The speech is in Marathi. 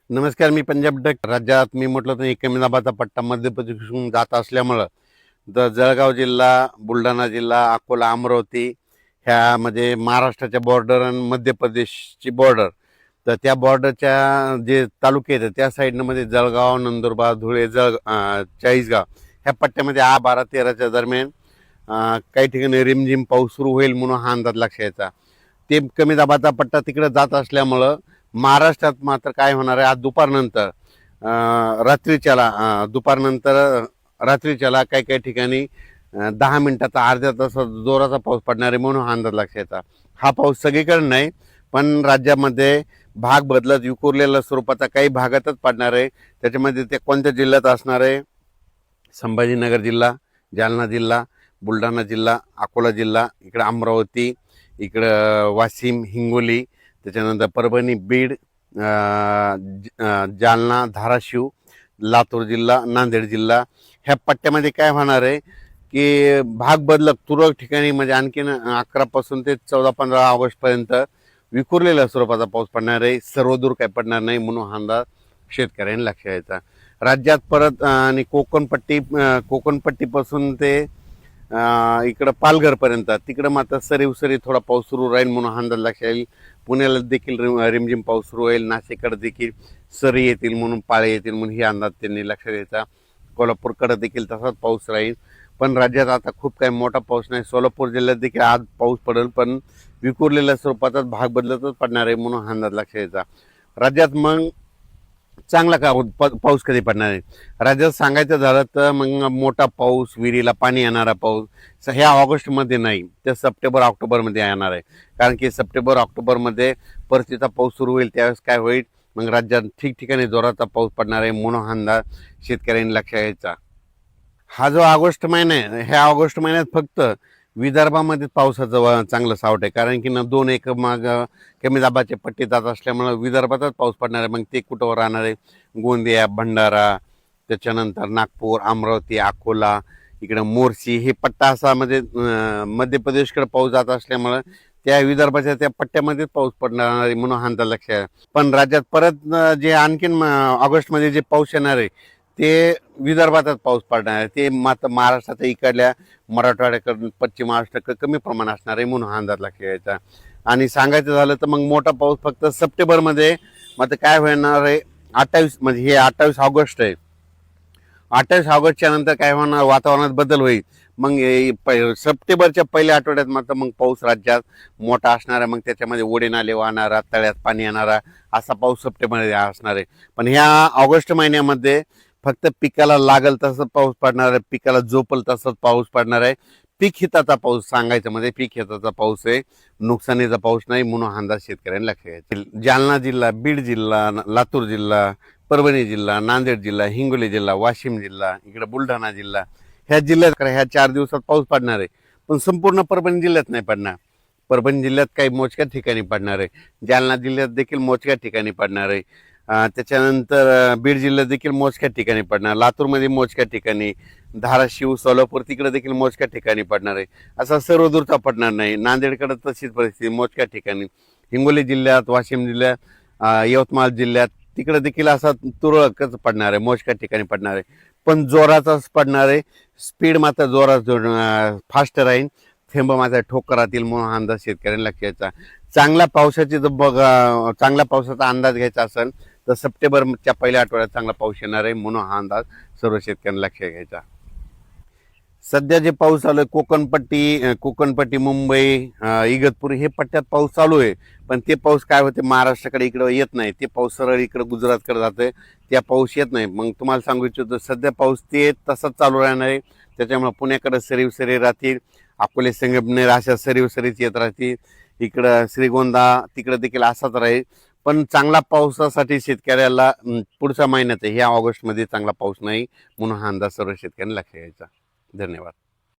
नमस्कार, मी पंजाब डक. राज्यात मी म्हटलं तर कमी दाबाचा पट्टा मध्य प्रदेशहून जात असल्यामुळं जळगाव जिल्हा, बुलढाणा जिल्हा, अकोला, अमरावती ह्यामध्ये महाराष्ट्राच्या बॉर्डर आणि मध्य प्रदेशची बॉर्डर. तर त्या बॉर्डरच्या जे तालुके आहेत त्या साईडनं मध्ये जळगाव, नंदुरबार, धुळे, चाळीसगाव ह्या पट्ट्यामध्ये 12-13च्या दरम्यान काही ठिकाणी रिमझिम पाऊस सुरू होईल म्हणून हा अंदाज लक्षात यायचा. ते कमी दाबाचा पट्टा तिकडे जात असल्यामुळं महाराष्ट्रात मात्र काय होणार आहे, आज दुपारनंतर रात्रीच्याला काही काही ठिकाणी 10 मिनिटाचा, अर्ध्या तासाचा जोराचा पाऊस पडणार आहे म्हणून हा अंदाज लक्षात येतात. हा पाऊस सगळीकडे नाही, पण राज्यामध्ये भाग बदलत विखुरलेल्या स्वरूपाचा काही भागातच पडणार आहे. त्याच्यामध्ये ते कोणत्या जिल्ह्यात असणार आहे? संभाजीनगर जिल्हा, जालना जिल्हा, बुलढाणा जिल्हा, अकोला जिल्हा, इकडं अमरावती, इकडं वाशिम, हिंगोली, त्याच्यानंतर परभणी, बीड, जालना, धाराशिव, लातूर जिल्हा, नांदेड जिल्हा ह्या पट्ट्यामध्ये काय होणार आहे की भाग बदलक तुरळक ठिकाणी म्हणजे आणखीन 11 पासून ते 14-15 ऑगस्टपर्यंत विखुरलेल्या स्वरूपाचा पाऊस पडणार आहे. सर्वदूर काय पडणार नाही म्हणून हा अंदाज शेतकऱ्यांनी लक्षात घ्यायचा. राज्यात परत आणि कोकणपट्टीपासून ते इकडं पालघरपर्यंत तिकडं मात्र सरी थोडा पाऊस सुरू राहील म्हणून अंदाज लक्षात येईल. पुण्याला देखील रिमझिम पाऊस सुरू होईल. नाशिककडे देखील सरी येतील म्हणून, पाळे येतील म्हणून ही अंदाज त्यांनी लक्षात घ्यायचा. कोल्हापूरकडे देखील तसाच पाऊस राहील. पण राज्यात आता खूप काही मोठा पाऊस नाही. सोलापूर जिल्ह्यात देखील आज पाऊस पडेल, पण विखुरलेल्या स्वरूपाचाच भाग बदलतच पडणार आहे म्हणून अंदाज लक्षात घ्यायचा. राज्यात मग चांगला पाऊस कधी पडणार आहे? राज्यात सांगायचं झालं तर मग मोठा पाऊस, विहिरीला पाणी येणारा पाऊस ह्या ऑगस्टमध्ये नाही, तर सप्टेंबर-ऑक्टोबरमध्ये येणार आहे. कारण की सप्टेंबर-ऑक्टोबरमध्ये परतीचा पाऊस सुरू होईल. त्यावेळेस काय होईल, मग राज्यात ठिकठिकाणी जोराचा पाऊस पडणार आहे म्हणून अंदाज शेतकऱ्यांनी लक्षात घ्यायचा. हा जो ऑगस्ट महिना आहे, ह्या ऑगस्ट महिन्यात फक्त विदर्भामध्ये पावसाचं चांगलं सावट आहे. कारण की 2 माग कमी दाबाचे पट्टी जात असल्यामुळं विदर्भातच पाऊस पडणार आहे. मग ते कुठं राहणार आहे? गोंदिया, भंडारा, त्याच्यानंतर नागपूर, अमरावती, अकोला, इकडं मोर्शी हे पट्टा असा म्हणजे मध्य प्रदेशकडे पाऊस जात असल्यामुळं त्या विदर्भाच्या त्या पट्ट्यामध्येच पाऊस पडणार आहे म्हणून अंदाज लक्षात आहे. पण राज्यात परत जे आणखीन ऑगस्टमध्ये जे पाऊस येणार आहे ते विदर्भातच पाऊस पडणार आहे. ते मात्र महाराष्ट्राच्या इकडल्या मराठवाड्याकडून पश्चिम महाराष्ट्राकडे कमी प्रमाण असणार आहे म्हणून अंदाज लक्षात घ्यायचा. आणि सांगायचं झालं तर मग मोठा पाऊस फक्त सप्टेंबरमध्ये मात्र काय होणार आहे, 28 म्हणजे हे 28 ऑगस्ट आहे. 28 ऑगस्टच्या नंतर काय होणार, वातावरणात बदल होईल. मग सप्टेंबरच्या पहिल्या आठवड्यात मात्र मग पाऊस राज्यात मोठा असणार आहे. मग त्याच्यामध्ये ओढे नाले वाहणारा, तळ्यात पाणी येणारा असा पाऊस सप्टेंबरमध्ये असणार आहे. पण ह्या ऑगस्ट महिन्यामध्ये फक्त पिकाला लागल तसं पाऊस पडणार आहे, पिकाला झोपल तसंच पाऊस पडणार आहे. पीक हिताचा पाऊस सांगायचं म्हणजे पीक हिताचा पाऊस आहे, नुकसानीचा पाऊस नाही म्हणून अंदाज शेतकऱ्यांनी लक्षात घ्यायचा. जालना जिल्हा, बीड जिल्हा, लातूर जिल्हा, परभणी जिल्हा, नांदेड जिल्हा, हिंगोली जिल्हा, वाशिम जिल्हा, इकडे बुलढाणा जिल्हा ह्या जिल्ह्यात ह्या 4 दिवसात पाऊस पडणार आहे. पण संपूर्ण परभणी जिल्ह्यात नाही पडणार. परभणी जिल्ह्यात काही मोजक्या ठिकाणी पडणार आहे. जालना जिल्ह्यात देखील मोजक्या ठिकाणी पडणार आहे. त्याच्यानंतर बीड जिल्ह्यात देखील मोजक्या ठिकाणी पडणार, लातूरमध्ये मोजक्या ठिकाणी, धाराशिव, सोलापूर तिकडे देखील मोजक्या ठिकाणी पडणार आहे. असा सर्वदूरचा पडणार नाही. नांदेडकडे तशीच परिस्थिती मोजक्या ठिकाणी, हिंगोली जिल्ह्यात, वाशिम जिल्ह्यात, यवतमाळ जिल्ह्यात तिकडे देखील असा तुरळकच पडणार आहे, मोजक्या ठिकाणी पडणार आहे. पण जोराचाच पडणार आहे. स्पीड मात्र जोरात फास्ट राहील. थेंब मात्र ठोकर राहतील म्हणून अंदाज शेतकऱ्यांनी लक्षात घ्यायचा. चांगल्या पावसाचा अंदाज घ्यायचा असेल तर सप्टेंबरच्या पहिल्या आठवड्यात चांगला पाऊस येणार आहे म्हणून हा अंदाज सर्व शेतकऱ्यांना लक्षात घ्यायचा. सध्या जे पाऊस चालू आहे कोकणपट्टी, मुंबई, इगतपुरी हे पट्ट्यात पाऊस चालू आहे. पण ते पाऊस काय होते, महाराष्ट्राकडे इकडं येत नाही. ते पाऊस सरळ इकडं गुजरातकडे जातोय, त्या पाऊस येत नाही. मग तुम्हाला सांगू इच्छितो, सध्या पाऊस ते तसंच चालू राहणार आहे. त्याच्यामुळे पुण्याकडे सरी राहतील, अकोले, संगमनेर अशा सरीच येत राहतील. इकडं श्रीगोंदा तिकडं देखील असाच राहील. पण चांगला पावसासाठी शेतकऱ्याला पुढच्या महिन्यात ह्या ऑगस्टमध्ये चांगला पाऊस नाही म्हणून हा अंदाज सर्व शेतकऱ्यांनी लक्षात घ्यायचा. धन्यवाद.